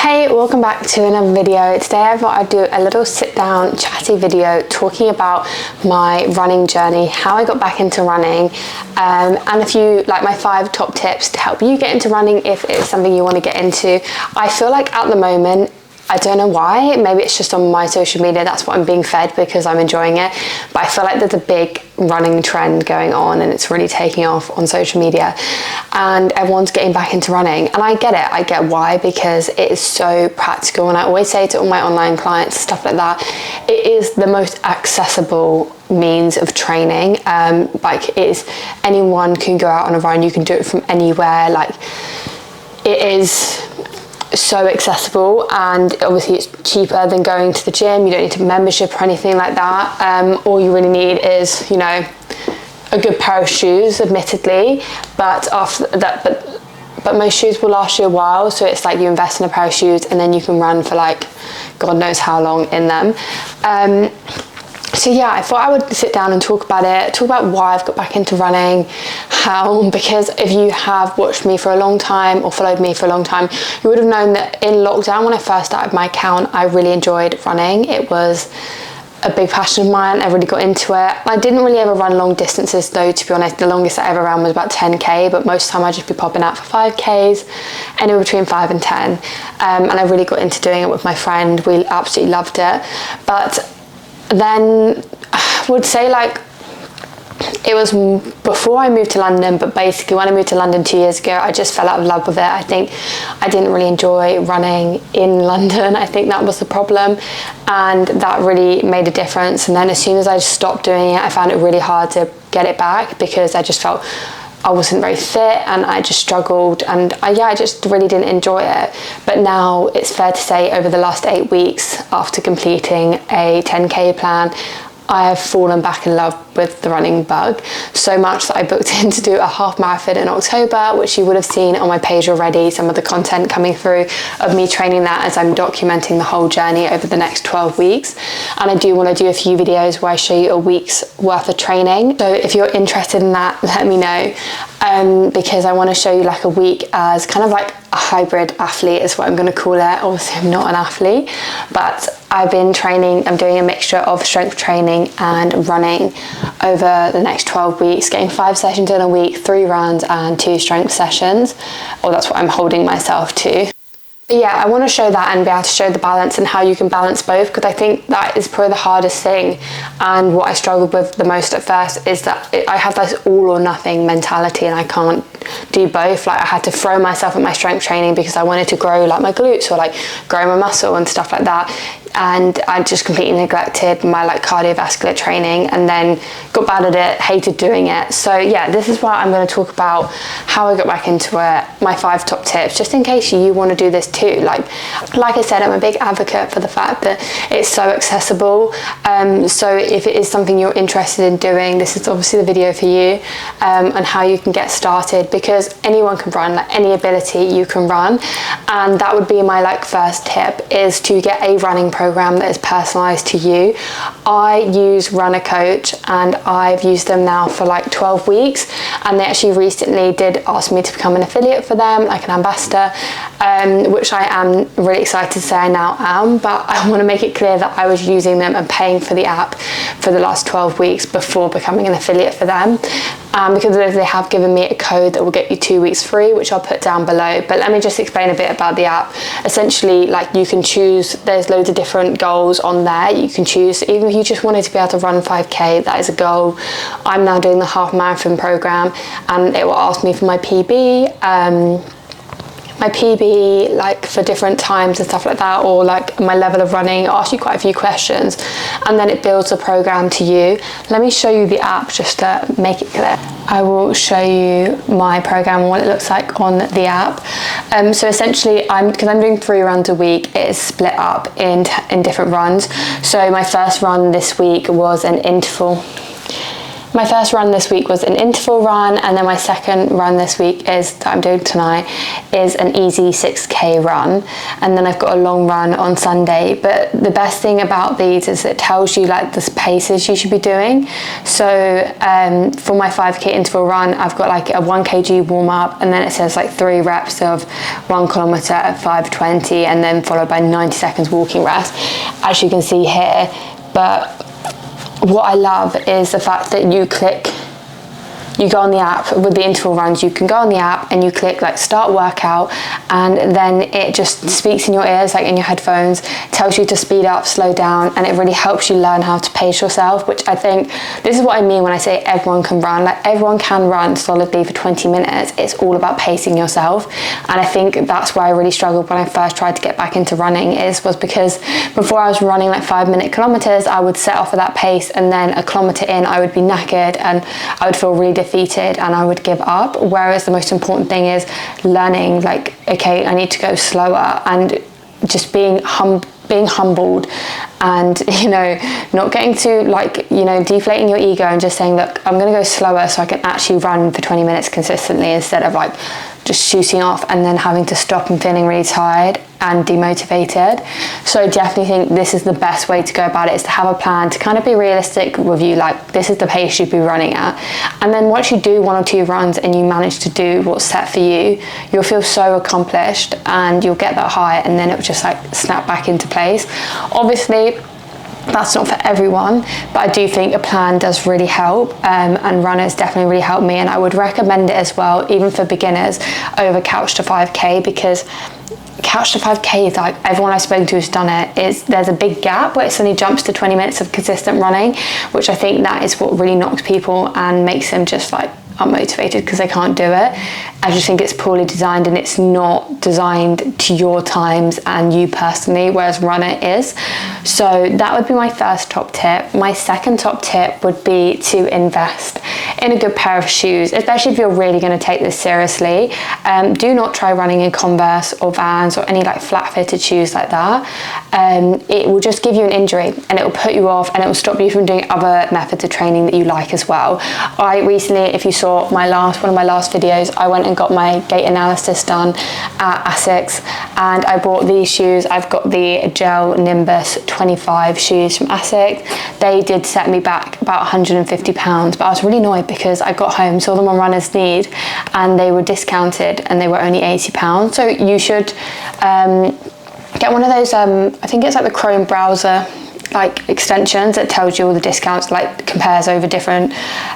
Hey, welcome back to another video. Today I thought I'd do a little sit down chatty video talking about my running journey, how I got back into running, and a few like my 5 top tips to help you get into running if it's something you want to get into. I feel like at the moment, I don't know why, maybe it's just on my social media, that's what I'm being fed because I'm enjoying it, but I feel like there's a big running trend going on and it's really taking off on social media and everyone's getting back into running, and I get it, I get why, because it is so practical, and I always say to all my online clients, stuff like that, it is the most accessible means of training. Like it is, anyone can go out on a run, you can do it from anywhere, like it is so accessible, and obviously it's cheaper than going to the gym. You don't need a membership or anything like that. All you really need is, you know, a good pair of shoes, admittedly, but after that, but most shoes will last you a while, so it's like you invest in a pair of shoes and then you can run for like God knows how long in them. So yeah, I thought I would sit down and talk about it, talk about why I've got back into running, how, because if you have watched me for a long time or followed me for a long time, you would have known that in lockdown, when I first started my account, I really enjoyed running. It was a big passion of mine. I really got into it. I didn't really ever run long distances though, to be honest. The longest I ever ran was about 10k, but most of the time I'd just be popping out for 5ks, anywhere between 5 and 10. And I really got into doing it with my friend. We absolutely loved it. But then I would say like it was before I moved to London, but basically when I moved to London 2 years ago, I just fell out of love with it. I think I didn't really enjoy running in London. I think that was the problem, and that really made a difference. And then as soon as I stopped doing it, I found it really hard to get it back because I just felt I wasn't very fit and I just struggled, and I just really didn't enjoy it. But now it's fair to say over the last 8 weeks after completing a 10k plan, I have fallen back in love with the running bug, so much that I booked in to do a half marathon in October, which you would have seen on my page already, some of the content coming through of me training that as I'm documenting the whole journey over the next 12 weeks. And I do want to do a few videos where I show you a week's worth of training. So if you're interested in that, let me know, because I want to show you like a week as kind of like a hybrid athlete is what I'm going to call it. Obviously I'm not an athlete, but I've been training, I'm doing a mixture of strength training and running over the next 12 weeks, getting 5 sessions in a week, 3 runs and 2 strength sessions, or that's what I'm holding myself to. But yeah, I want to show that and be able to show the balance and how you can balance both, because I think that is probably the hardest thing, and what I struggled with the most at first is that I have this all or nothing mentality and I can't do both. Like I had to throw myself at my strength training because I wanted to grow like my glutes or like grow my muscle and stuff like that, and I just completely neglected my like cardiovascular training and then got bad at it, hated doing it. So yeah, this is why I'm going to talk about how I got back into it, my 5 top tips, just in case you want to do this too. Like I said, I'm a big advocate for the fact that it's so accessible. So if it is something you're interested in doing, this is obviously the video for you, and how you can get started, because anyone can run, like any ability you can run. And that would be my like first tip, is to get a running program that is personalized to you. I use Runner Coach and I've used them now for like 12 weeks, and they actually recently did ask me to become an affiliate for them, like an ambassador, which I am really excited to say I now am. But I want to make it clear that I was using them and paying for the app for the last 12 weeks before becoming an affiliate for them, because they have given me a code that will get you 2 weeks free, which I'll put down below. But let me just explain a bit about the app. Essentially, like you can choose, there's loads of different goals on there. You can choose, even if you just wanted to be able to run 5k, that is a goal. I'm now doing the half marathon program and it will ask me for my PB like for different times and stuff like that, or like my level of running. It'll ask you quite a few questions and then it builds a program to you. Let me show you the app just to make it clear. I will show you my program and what it looks like on the app. So essentially, because I'm doing 3 runs a week, it is split up in different runs. So my first run this week was an interval My first run this week was an interval run, and then my second run this week that I'm doing tonight is an easy 6k run, and then I've got a long run on Sunday. But the best thing about these is it tells you like the paces you should be doing. So for my 5k interval run, I've got like a 1 kg warm up, and then it says like 3 reps of 1 kilometer at 5:20, and then followed by 90 seconds walking rest, as you can see here. But what I love is the fact that you go on the app with the interval runs, you can go on the app and you click like start workout, and then it just speaks in your ears, like in your headphones, tells you to speed up, slow down, and it really helps you learn how to pace yourself, which I think this is what I mean when I say everyone can run. Like everyone can run solidly for 20 minutes. It's all about pacing yourself. And I think that's where I really struggled when I first tried to get back into running, was because before I was running like 5-minute kilometers, I would set off at that pace, and then a kilometer in I would be knackered and I would feel really defeated and I would give up. Whereas the most important thing is learning, like, okay, I need to go slower, and just being humbled, and not getting to like deflating your ego and just saying, look, I'm going to go slower so I can actually run for 20 minutes consistently, instead of like just shooting off and then having to stop and feeling really tired and demotivated. So I definitely think this is the best way to go about it, is to have a plan, to kind of be realistic with you, like this is the pace you'd be running at. And then once you do 1 or 2 runs and you manage to do what's set for you, you'll feel so accomplished and you'll get that high, and then it'll just like snap back into place. Obviously that's not for everyone, but I do think a plan does really help, and runners definitely really help me, and I would recommend it as well, even for beginners, over Couch to 5k, because Couch to 5k is like, everyone I've spoken to who's done it, there's a big gap where it suddenly jumps to 20 minutes of consistent running, which I think that is what really knocks people and makes them just like unmotivated because they can't do it. I just think it's poorly designed, and it's not designed to your times and you personally, whereas runner is. So that would be my first top tip. My second top tip would be to invest in a good pair of shoes, especially if you're really going to take this seriously. Do not try running in Converse or Vans or any like flat fitted shoes like that. It will just give you an injury, and it will put you off, and it will stop you from doing other methods of training that you like as well. I recently, if you saw one of my last videos, I went and got my gait analysis done at Asics, and I bought these shoes. I've got the Gel Nimbus 25 shoes from Asics. They did set me back about £150, but I was really annoyed because I got home, saw them on Runner's Need, and they were discounted and they were only £80. So you should get one of those, I think it's like the Chrome browser like extensions that tells you all the discounts, like compares over different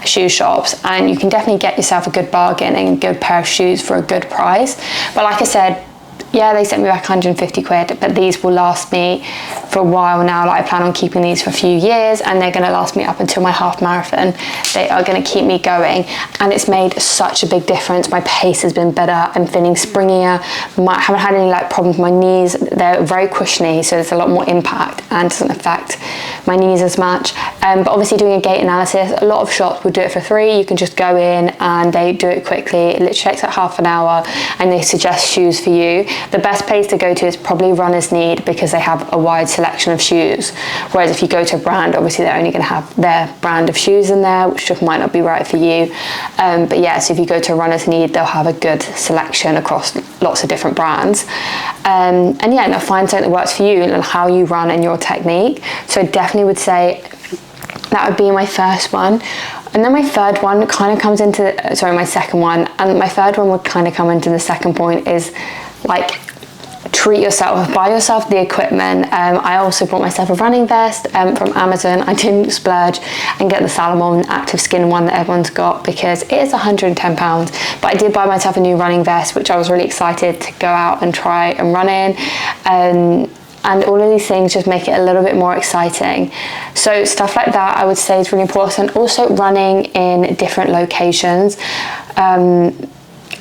shoe shops, and you can definitely get yourself a good bargain and a good pair of shoes for a good price. But like I said, yeah, they sent me back 150 quid, but these will last me for a while now. Like I plan on keeping these for a few years, and they're going to last me up until my half marathon. They are going to keep me going, and it's made such a big difference. My pace has been better. I'm feeling springier. I haven't had any like problems with my knees. They're very cushiony, so there's a lot more impact and doesn't affect my knees as much. But obviously doing a gait analysis, a lot of shops will do it for free. You can just go in and they do it quickly. It literally takes like half an hour, and they suggest shoes for you. The best place to go to is probably Runner's Need, because they have a wide selection of shoes. Whereas if you go to a brand, obviously they're only going to have their brand of shoes in there, which just might not be right for you. But yeah, so if you go to Runner's Need, they'll have a good selection across lots of different brands. And yeah, now find something that works for you and how you run and your technique. So I definitely would say that would be my first one. And then my third one kind of comes into, my second one, and my third one would kind of come into the second point, is like treat yourself, buy yourself the equipment. I also bought myself a running vest from Amazon. I didn't splurge and get the Salomon Active Skin one that everyone's got, because it is £110, but I did buy myself a new running vest, which I was really excited to go out and try and run in. And all of these things just make it a little bit more exciting. So stuff like that I would say is really important. Also running in different locations.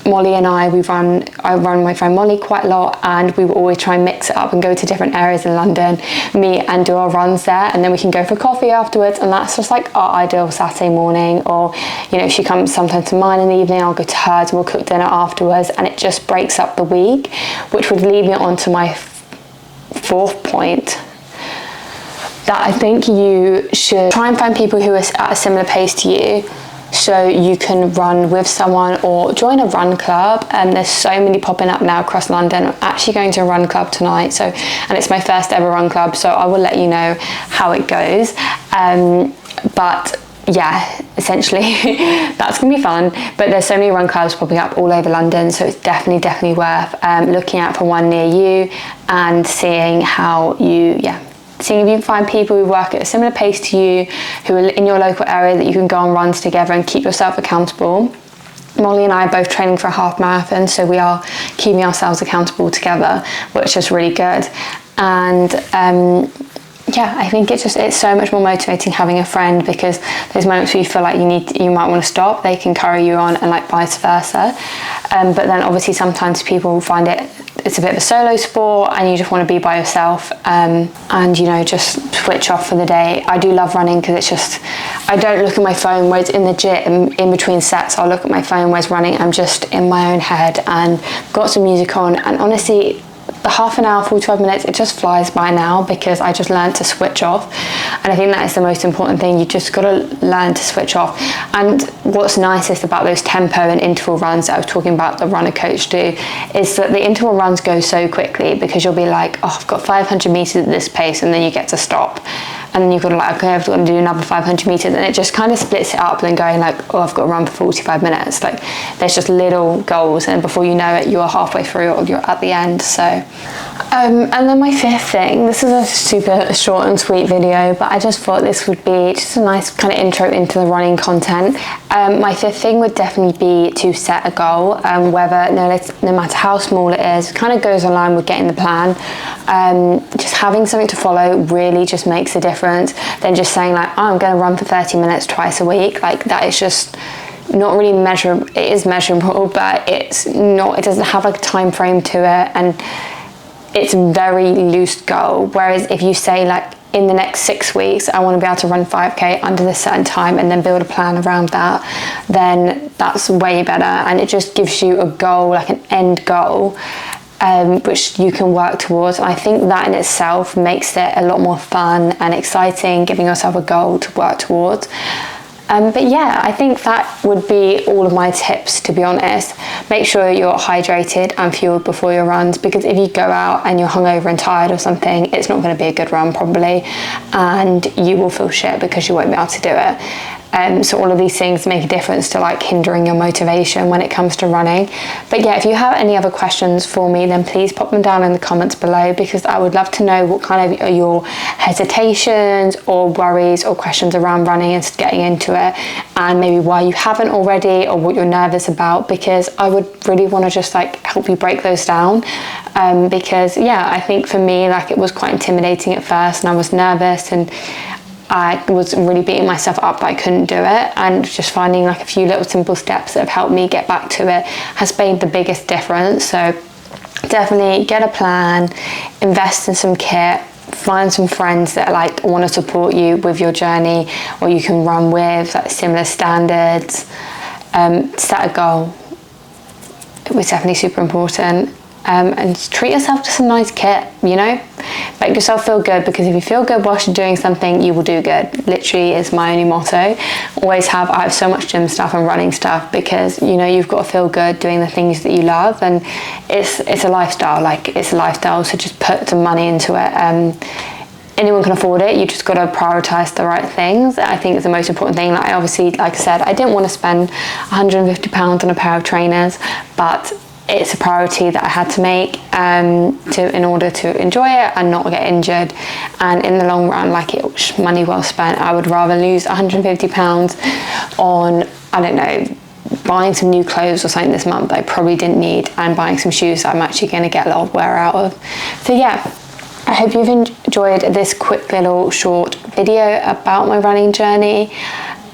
Molly and I run my friend Molly quite a lot, and we will always try and mix it up and go to different areas in London, meet and do our runs there, and then we can go for coffee afterwards, and that's just like our ideal Saturday morning. Or if she comes sometimes to mine in the evening, I'll go to hers, we'll cook dinner afterwards, and it just breaks up the week, which would lead me on to my fourth point. that I think you should try and find people who are at a similar pace to you, so you can run with someone or join a run club. And there's so many popping up now across London. I'm actually going to a run club tonight, and it's my first ever run club, so I will let you know how it goes. But yeah, essentially that's gonna be fun. But there's so many run clubs popping up all over London, so it's definitely worth looking out for one near you and seeing how you seeing if you can find people who work at a similar pace to you, who are in your local area, that you can go on runs together and keep yourself accountable. Molly and I are both training for a half marathon, so we are keeping ourselves accountable together, which is really good. And yeah, I think it's so much more motivating having a friend, because those moments where you feel like you might want to stop, they can carry you on, and like vice versa. But then obviously sometimes people find it's a bit of a solo sport and you just want to be by yourself, and just switch off for the day. I do love running because it's just, I don't look at my phone, whereas in the gym in between sets I'll look at my phone, whereas running I'm just in my own head and got some music on, and honestly the half an hour, 45 minutes, it just flies by now, because I just learned to switch off. And I think that is the most important thing. You just got to learn to switch off. And what's nicest about those tempo and interval runs that I was talking about, the runner coach do, is that the interval runs go so quickly, because you'll be like, oh, I've got 500 meters at this pace, and then you get to stop. And then you've got to okay, I've got to do another 500 meters, and it just kind of splits it up, and going like, oh, I've got to run for 45 minutes. Like, there's just little goals, and before you know it, you're halfway through or you're at the end. So, and then my fifth thing, this is a super short and sweet video, but I just thought this would be just a nice kind of intro into the running content. My fifth thing would definitely be to set a goal, whether no matter how small it is, it kind of goes along with getting the plan. Just having something to follow really just makes a difference than just saying like, oh, I'm going to run for 30 minutes twice a week. Like, that is just not really measurable. It is measurable, but it's not, it doesn't have like a time frame to it, and it's a very loose goal. Whereas if you say like, in the next 6 weeks I want to be able to run 5k under this certain time, and then build a plan around that, then that's way better, and it just gives you a goal, like an end goal, which you can work towards. And I think that in itself makes it a lot more fun and exciting, giving yourself a goal to work towards. But yeah, I think that would be all of my tips, to be honest. Make sure you're hydrated and fueled before your runs, because if you go out and you're hungover and tired or something, it's not going to be a good run probably, and you will feel shit because you won't be able to do it. So all of these things make a difference to like hindering your motivation when it comes to running. But yeah, if you have any other questions for me, then please pop them down in the comments below, because I would love to know what kind of are your hesitations or worries or questions around running and getting into it, and maybe why you haven't already, or what you're nervous about, because I would really want to just like help you break those down. Because yeah, I think for me, like, it was quite intimidating at first, and I was nervous, and I was really beating myself up that I couldn't do it, and just finding like a few little simple steps that have helped me get back to it has made the biggest difference. So definitely get a plan, invest in some kit, find some friends that like want to support you with your journey, or you can run with like similar standards. Set a goal. It was definitely super important. And treat yourself to some nice kit, make yourself feel good, because if you feel good whilst you're doing something, you will do good. Literally is my only motto. I have so much gym stuff and running stuff, because you've got to feel good doing the things that you love, and it's a lifestyle, so just put some money into it. Anyone can afford it, you just got to prioritize the right things. I think it's the most important thing. Like I said, I didn't want to spend £150 on a pair of trainers, but it's a priority that I had to make in order to enjoy it and not get injured. And in the long run, like, it's money well spent. I would rather lose £150 on, I don't know, buying some new clothes or something this month that I probably didn't need, and buying some shoes that I'm actually going to get a lot of wear out of. So yeah, I hope you've enjoyed this quick little short video about my running journey.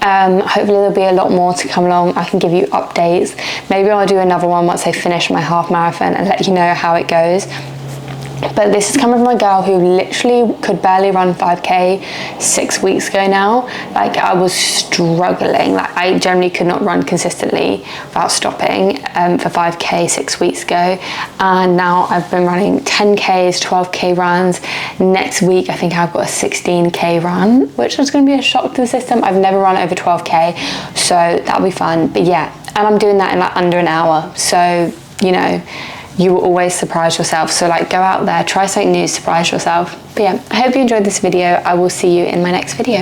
Hopefully there'll be a lot more to come along. I can give you updates. Maybe I'll do another one once I finish my half marathon and let you know how it goes. But this is coming from a girl who literally could barely run 5k 6 weeks ago now. Like, I was struggling. Like, I generally could not run consistently without stopping for 5k 6 weeks ago. And now I've been running 10ks, 12k runs. Next week, I think I've got a 16k run, which is going to be a shock to the system. I've never run over 12k, so that'll be fun. But yeah, and I'm doing that in like under an hour. So, you know, you will always surprise yourself. So like, go out there, try something new, surprise yourself. But yeah, I hope you enjoyed this video. I will see you in my next video.